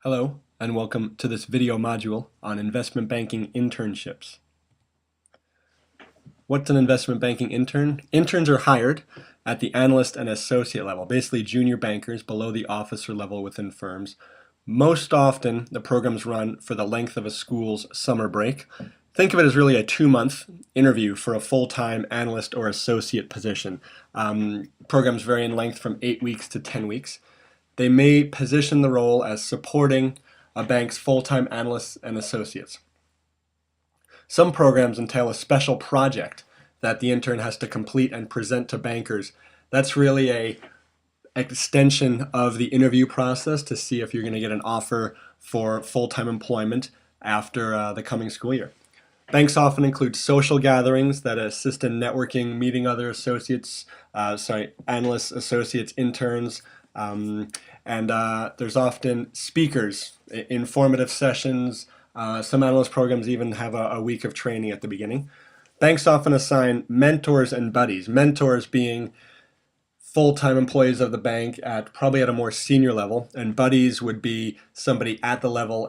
Hello, and welcome to this video module on investment banking internships. What's an investment banking intern? Interns are hired at the analyst and associate level, basically junior bankers below the officer level within firms. Most often, the programs run for the length of a school's summer break. Think of it as really a 2-month interview for a full-time analyst or associate position. Programs vary in length from 8 weeks to 10 weeks. They may position the role as supporting a bank's full-time analysts and associates. Some programs entail a special project that the intern has to complete and present to bankers. That's really an extension of the interview process to see if you're going to get an offer for full-time employment after the coming school year. Banks often include social gatherings that assist in networking, meeting other associates, analysts, associates, interns, and there's often speakers, informative sessions. Some analyst programs even have a week of training at the beginning. Banks often assign mentors and buddies, mentors being full-time employees of the bank probably at a more senior level, and buddies would be somebody at the level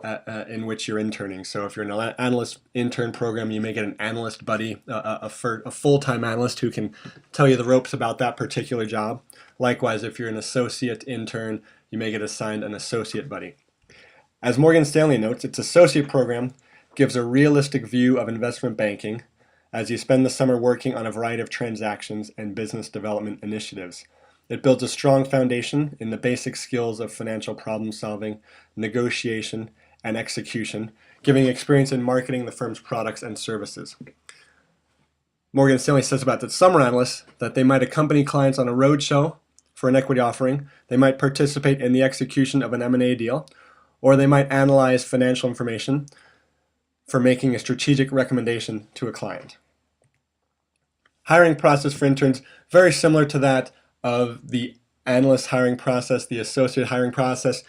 in which you're interning. So if you're in an analyst intern program, you may get an analyst buddy, a full-time analyst who can tell you the ropes about that particular job. Likewise, if you're an associate intern, you may get assigned an associate buddy. As Morgan Stanley notes, its associate program gives a realistic view of investment banking as you spend the summer working on a variety of transactions and business development initiatives. It builds a strong foundation in the basic skills of financial problem solving, negotiation, and execution, giving experience in marketing the firm's products and services. Morgan Stanley says about the summer analysts that they might accompany clients on a roadshow for an equity offering, they might participate in the execution of an M&A deal, or they might analyze financial information for making a strategic recommendation to a client. Hiring process for interns, very similar to that of the analyst hiring process, the associate hiring process.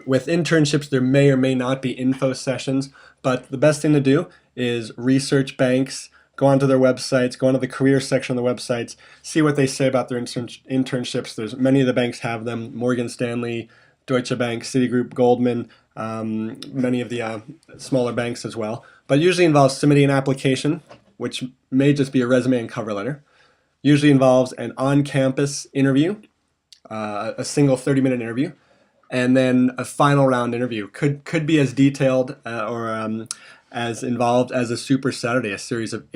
With internships, there may or may not be info sessions, but the best thing to do is research banks, go onto their websites, go onto the career section of the websites, see what they say about their internships. There's many of the banks have them, Morgan Stanley, Deutsche Bank, Citigroup, Goldman, many of the smaller banks as well. But usually involves submitting an application, which may just be a resume and cover letter. Usually involves an on-campus interview, a single 30-minute interview, and then a final round interview. Could be as detailed or as involved as a Super Saturday, a series of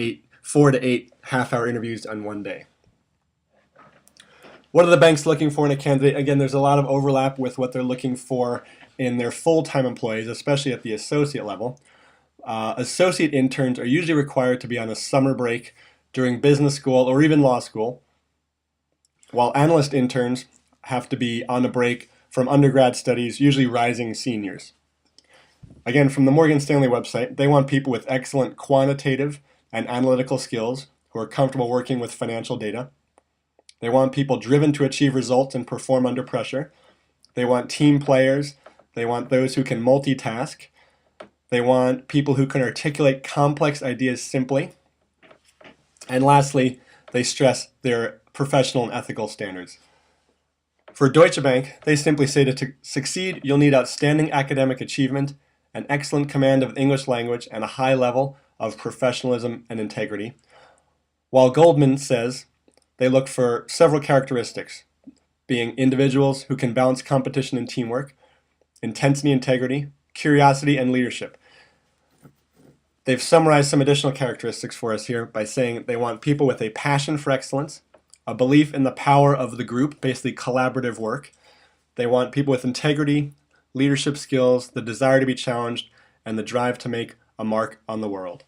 4 to 8 half-hour interviews on one day. What are the banks looking for in a candidate? Again, there's a lot of overlap with what they're looking for in their full-time employees, especially at the associate level. Associate interns are usually required to be on a summer break during business school or even law school, while analyst interns have to be on a break from undergrad studies, usually rising seniors. Again, from the Morgan Stanley website, they want people with excellent quantitative and analytical skills who are comfortable working with financial data. They want people driven to achieve results and perform under pressure. They want team players. They want those who can multitask. They want people who can articulate complex ideas simply. And lastly, they stress their professional and ethical standards. For Deutsche Bank, they simply say to succeed, you'll need outstanding academic achievement, an excellent command of the English language, and a high level of professionalism and integrity. While Goldman says they look for several characteristics, being individuals who can balance competition and teamwork, intensity, integrity, curiosity, and leadership. They've summarized some additional characteristics for us here by saying they want people with a passion for excellence, a belief in the power of the group, basically collaborative work. They want people with integrity, leadership skills, the desire to be challenged, and the drive to make a mark on the world.